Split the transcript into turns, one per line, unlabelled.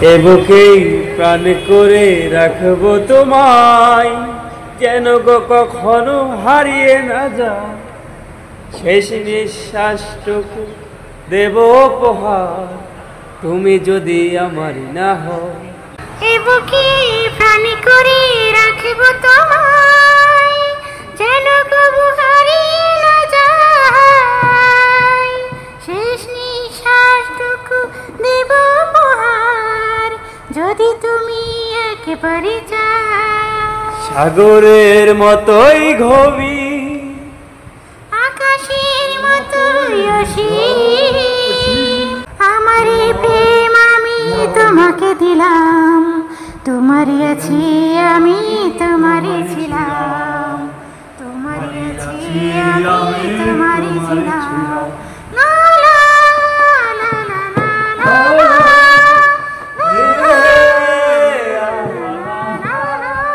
এ বুকেই প্রাণ করে রাখবো তোমায়, যেন গো কখনো হারিয়ে না যায়। শেষ নিঃশ্বাসটুকু দেব উপহার, তুমি যদি আমার না হও।
এ বুকে প্রাণ করে রাখব তোমায়, যেন কবু হারিয়ে না যায়। শেষ নিঃশ্বাসটুকু দেব উপহার, যদি তুমি একেবারে চাও।
সাগরের মতোই গভীর,
আকাশের মতোই অসীম, আমার এই প্রেম আমি তোমাকে দিলাম। তোমারই আছি আমি, তোমারই ছিলাম। তোমারই আছি আমি, তোমারই ছিলাম। লা লা লা লা লা লা লা লা লা লা।